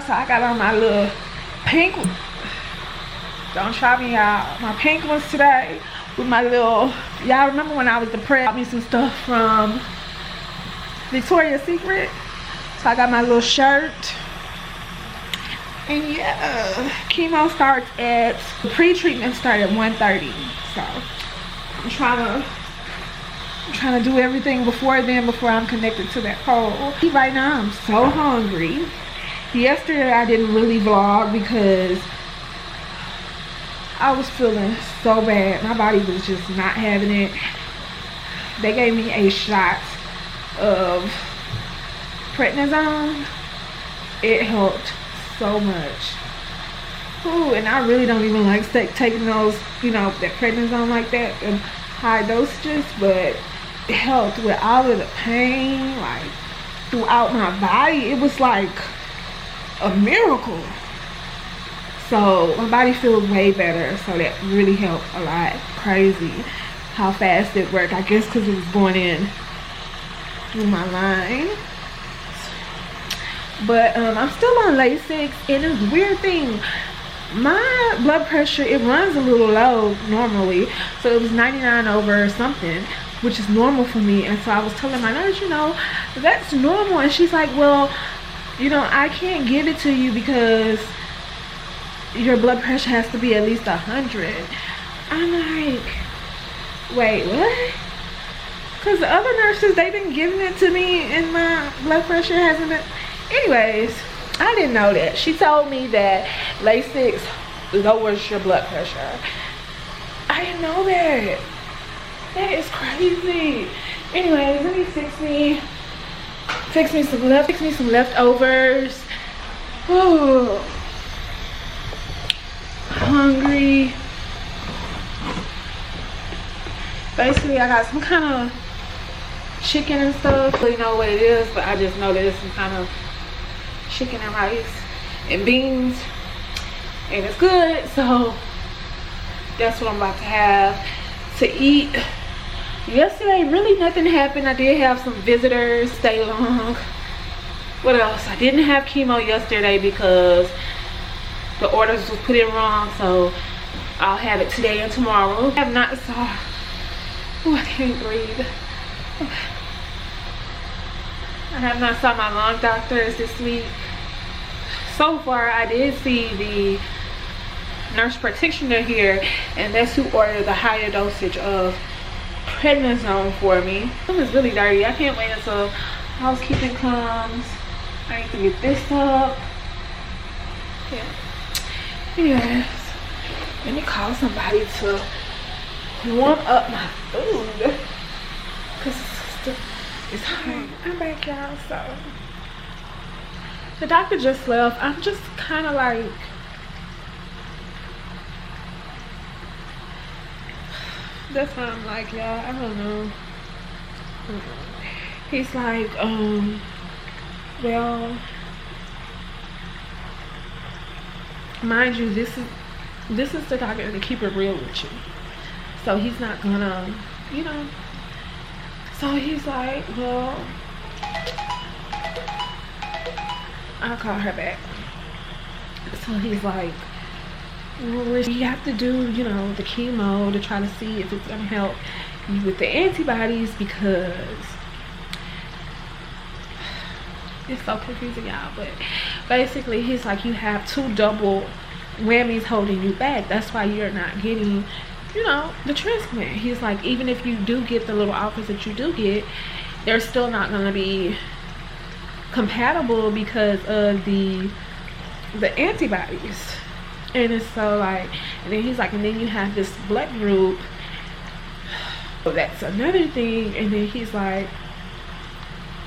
so I got on my little pink, don't try me out, my pink ones today with my little, y'all remember when I was depressed, got me some stuff from Victoria's Secret, so I got my little shirt. And yeah, chemo starts at, the pre-treatment started at 1:30, so I'm trying to do everything before then, before I'm connected to that pole. Right now I'm so hungry. Yesterday I didn't really vlog because I was feeling so bad. My body was just not having it. They gave me a shot of prednisone. It helped so much. Ooh, and I really don't even like taking those, you know, that prednisone like that in high dosages, but it helped with all of the pain, like throughout my body. It was like a miracle. So my body feels way better, so that really helped a lot. Crazy how fast it worked. I guess because it was going in through my line. But I'm still on Lasix, and it's a weird thing. My blood pressure, it runs a little low normally, so it was 99 over something, which is normal for me. And so I was telling my nurse, you know, that's normal. And she's like, well, you know, I can't give it to you because your blood pressure has to be at least 100. I'm like, wait, what? Because the other nurses, they've been giving it to me and my blood pressure hasn't been. Anyways, I didn't know that. She told me that Lasix lowers your blood pressure. I didn't know that. That is crazy. Anyways, let me fix me some leftovers. Ooh. Hungry. Basically, I got some kind of chicken and stuff. I don't really know what it is, but I just know that it's some kind of chicken and rice and beans, and it's good. So that's what I'm about to have to eat. Yesterday really nothing happened. I did have some visitors stay long. What else? I didn't have chemo yesterday because the orders was put in wrong, so I'll have it today and tomorrow. I have not saw, I can't breathe. I have not saw my lung doctors this week. So far, I did see the nurse practitioner here, and that's who ordered the higher dosage of prednisone for me. This is really dirty. I can't wait until housekeeping comes. I need to get this up. Yeah. Yes. Let me call somebody to warm up my food. Cause it's hot. I'm back, y'all. So the doctor just left. I'm just kind of like, that's why I'm like, y'all, I don't know. He's like, well, mind you, this is the doctor to keep it real with you. So he's not gonna, you know. So he's like, well, I'll call her back. So he's like, well, we have to do, you know, the chemo to try to see if it's gonna help you with the antibodies, because it's so confusing, y'all. But basically he's like, you have 2 double whammies holding you back. That's why you're not getting, you know, the transplant. He's like, even if you do get the little offers that you do get, they're still not going to be compatible because of the antibodies. And it's so like, and then he's like, and then you have this blood group, so that's another thing. And then he's like,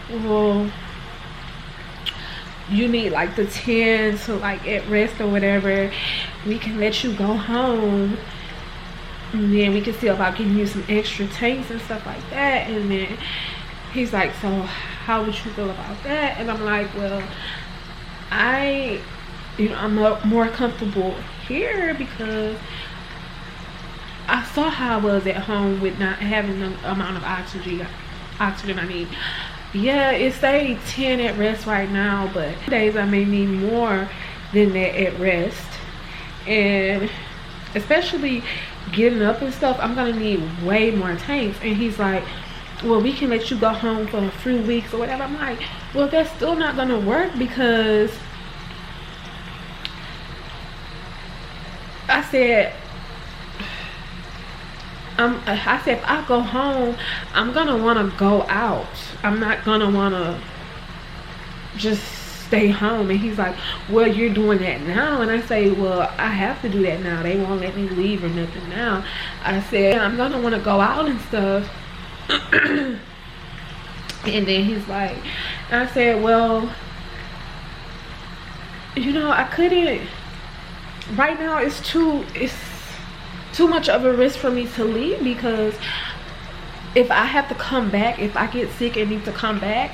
well, you need like the 10 to like at rest or whatever. We can let you go home, and then we can see about getting you some extra tanks and stuff like that. And then he's like, so how would you feel about that? And I'm like, well, I'm more comfortable here because I saw how I was at home with not having the amount of oxygen I need. Yeah, it say 10 at rest right now, but days I may need more than that at rest. And especially getting up and stuff, I'm gonna need way more tanks. And he's like, well, we can let you go home for a few weeks or whatever. I'm like, well, that's still not gonna work, because I said if I go home, I'm gonna want to go out. I'm not gonna want to just stay home. And he's like, well, you're doing that now. And I say, well, I have to do that now. They won't let me leave or nothing now. I said, I'm gonna want to go out and stuff. And then he's like, and I said, well, you know, I couldn't right now. It's too much of a risk for me to leave, because if I have to come back, if I get sick and need to come back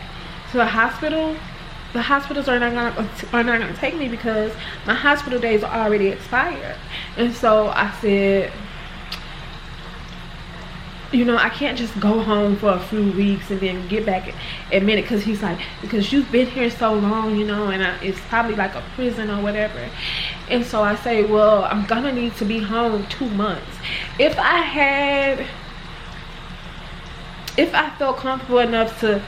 to the hospitals are not gonna take me, because my hospital days are already expired. And so I said, you know, I can't just go home for a few weeks and then get back admitted, because he's like, because you've been here so long, you know, and it's probably like a prison or whatever. And so I say, well, I'm gonna need to be home 2 months. If I felt comfortable enough to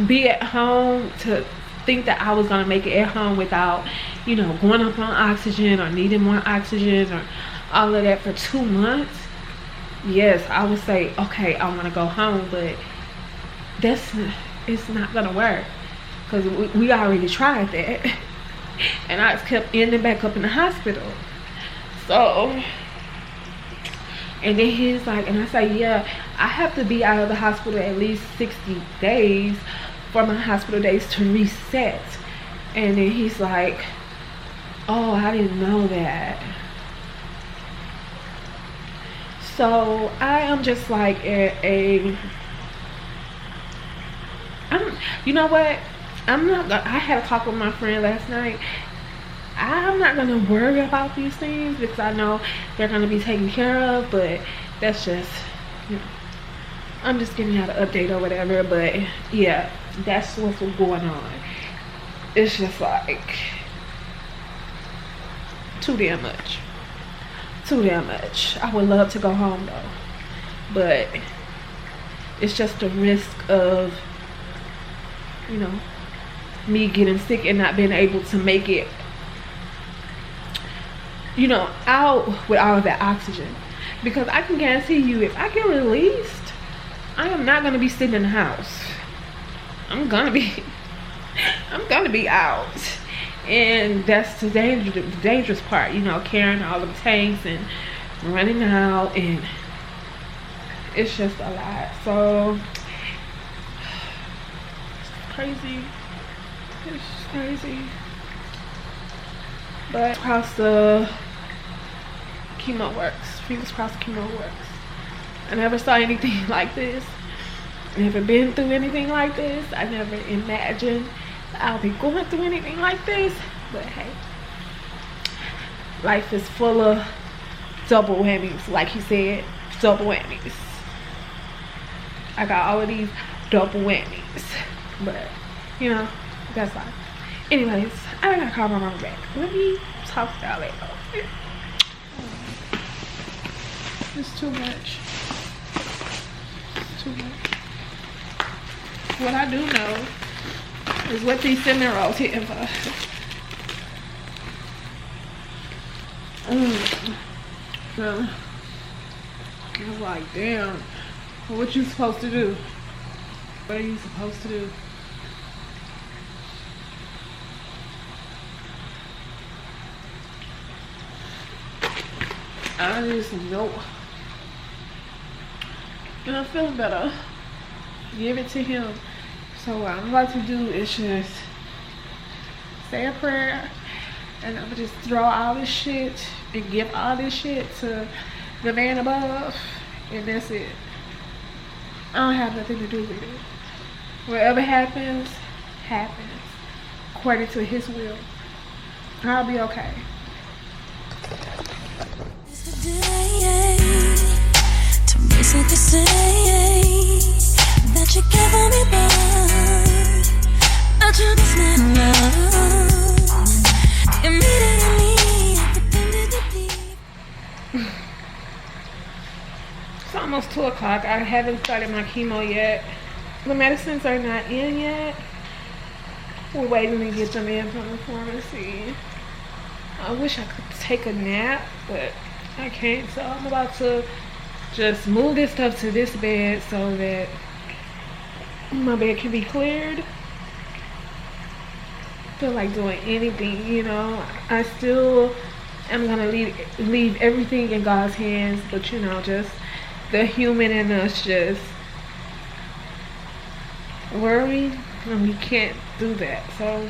be at home, to think that I was gonna make it at home without, you know, going up on oxygen or needing more oxygen or all of that for 2 months, yes, I would say, okay, I want to go home. But it's not gonna work, because we already tried that. And I kept ending back up in the hospital. So, and then he's like, and I say, yeah, I have to be out of the hospital at least 60 days for my hospital days to reset. And then he's like, oh, I didn't know that. So I am just like you know what? I had a talk with my friend last night. I'm not gonna worry about these things, because I know they're gonna be taken care of. But that's just, you know, I'm just giving y'all an update or whatever. But yeah, that's what's going on. It's just like too damn much. I would love to go home though, but it's just the risk of, you know, me getting sick and not being able to make it, you know, out with all of that oxygen. Because I can guarantee you, if I get released, I am not going to be sitting in the house. I'm gonna be out. And that's the dangerous part, you know, carrying all the tanks and running out, and it's just a lot. So it's crazy. It's crazy. But cross the chemo works. Fingers crossed chemo works. I never saw anything like this. Never been through anything like this. I never imagined I'll be going through anything like this. But hey, life is full of double whammies. Like he said, double whammies. I got all of these double whammies. But, you know, that's life. Anyways, I gotta call my mom back. Let me talk to y'all later. It's too much. Too much. What I do know is what these cinnamon rolls hitting for. So, I was like, damn, what you supposed to do? What are you supposed to do? I need some milk. And I'm feeling better. Give it to him. So what I'm about to do is just say a prayer, and I'm gonna just throw all this shit and give all this shit to the man above, and that's it. I don't have nothing to do with it. Whatever happens, happens according to his will. I'll be okay. To miss said to say that you care for me, but you just not love. Immediately, I pretended to be. It's almost 2 o'clock. I haven't started my chemo yet. The medicines are not in yet. We're waiting to get them in from the pharmacy. I wish I could take a nap, but I can't. So I'm about to just move this stuff to this bed so that my bed can be cleared. I feel like doing anything, you know. I still am gonna leave everything in God's hands, but you know, just the human in us just worry, and we can't do that. So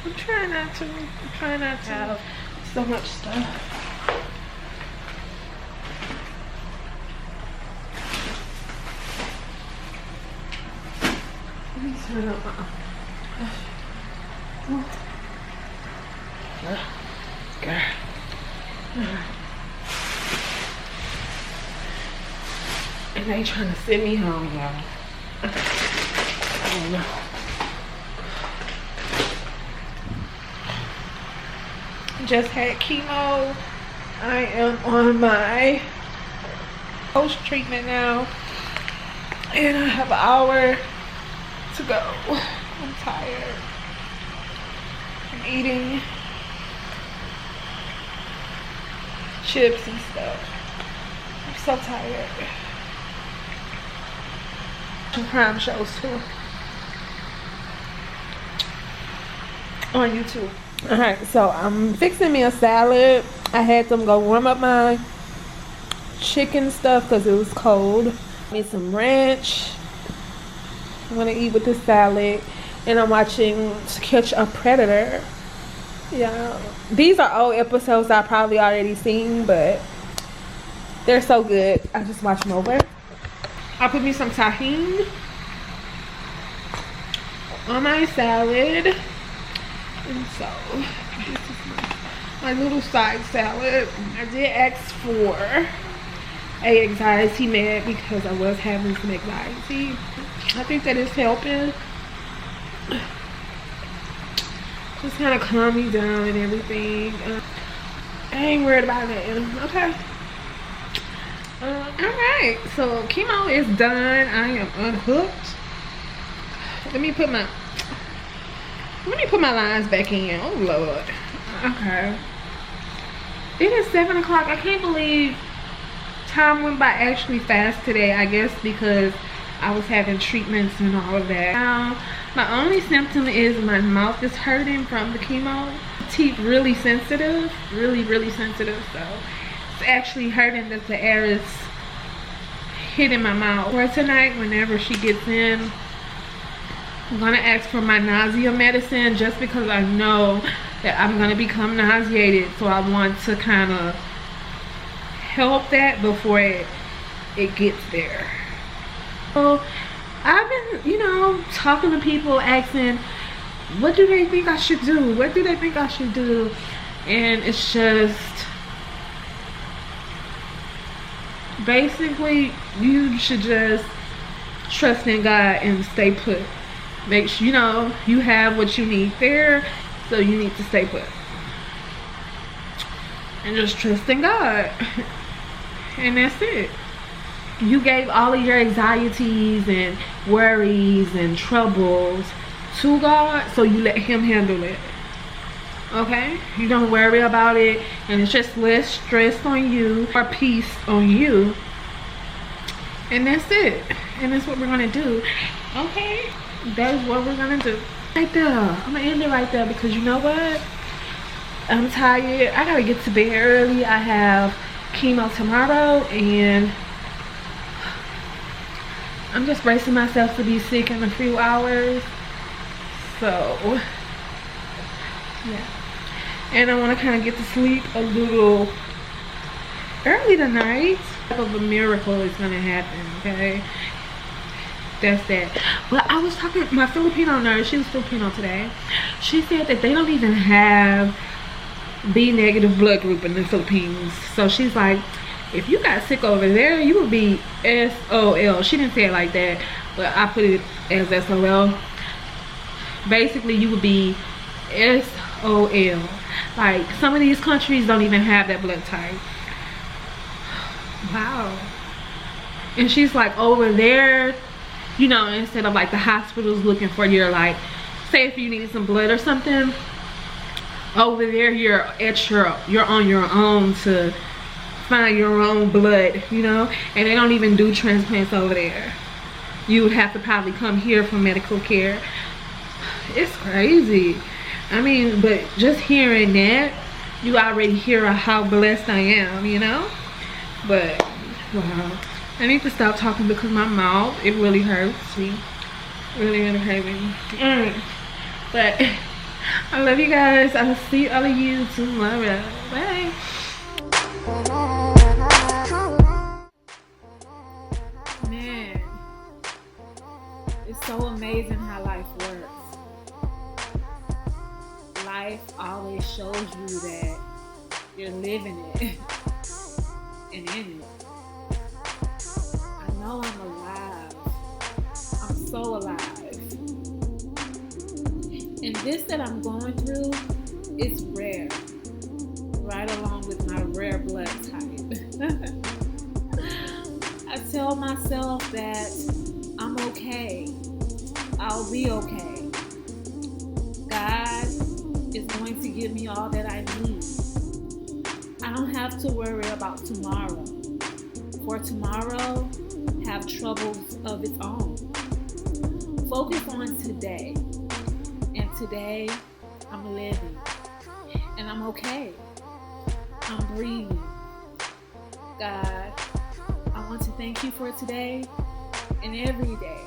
I'm trying not to have so much stuff. Let me turn up my girl. And they trying to send me home, y'all. I don't know. Just had chemo. I am on my post treatment now, and I have an hour to go. I'm tired. I'm eating chips and stuff. I'm so tired. Some crime shows too on YouTube. Alright, so I'm fixing me a salad. I had them go warm up my chicken stuff because it was cold. Need some ranch. I'm gonna eat with the salad, and I'm watching To Catch a Predator. Yeah, these are old episodes I probably already seen, but they're so good. I just watch them over. I'll put me some tahini on my salad, and so this is my little side salad. I did ask for a anxiety med because I was having some anxiety. I think that is helping. Just kind of calm me down and everything. I ain't worried about that. Okay. Alright, so chemo is done. I am unhooked. Let me put my lines back in. Oh Lord. Okay. It is 7 o'clock. I can't believe time went by actually fast today. I guess because I was having treatments and all of that. Now, my only symptom is my mouth is hurting from the chemo. Teeth really sensitive, really sensitive. So it's actually hurting that the air is hitting my mouth. For tonight, whenever she gets in, I'm gonna ask for my nausea medicine just because I know that I'm gonna become nauseated. So I want to kind of help that before it gets there. So I've been, you know, talking to people, asking, what do they think I should do? What do they think I should do? And it's just, basically, you should just trust in God and stay put. Make sure, you know, you have what you need there, so you need to stay put. And just trust in God. And that's it. You gave all of your anxieties and worries and troubles to God, so you let Him handle it. Okay? You don't worry about it, and it's just less stress on you, or peace on you. And that's it. And that's what we're gonna do. Okay? That is what we're gonna do. Right there. I'm gonna end it right there because you know what? I'm tired. I gotta get to bed early. I have chemo tomorrow, and I'm just bracing myself to be sick in a few hours. So yeah, and I want to kind of get to sleep a little early tonight. Of a miracle is gonna happen. Okay, that's that. But I was talking, my Filipino nurse, she was Filipino today, she said that they don't even have B negative blood group in the Philippines. So she's like, if you got sick over there, you would be SOL. She didn't say it like that, but I put it as SOL. Basically, you would be SOL. Like, some of these countries don't even have that blood type. Wow. And she's like, over there, you know, instead of like the hospitals looking for your, like, say if you needed some blood or something, over there you're on your own to find your own blood, you know. And they don't even do transplants over there. You would have to probably come here for medical care. It's crazy. I mean, but just hearing that, you already hear how blessed I am, you know. But wow, I need to stop talking because my mouth, it really hurts me. Really hurts me. But I love you guys. I'll see all of you tomorrow. Bye. Man, it's so amazing how life works. Life always shows you that you're living it and in it. I know I'm alive. I'm so alive. And this that I'm going through is rare, right along with my rare blood type. I tell myself that I'm okay. I'll be okay. God is going to give me all that I need. I don't have to worry about tomorrow, for tomorrow have troubles of its own. Focus on today. And today, I'm living, and I'm okay. I'm breathing. God, I want to thank you for today and every day.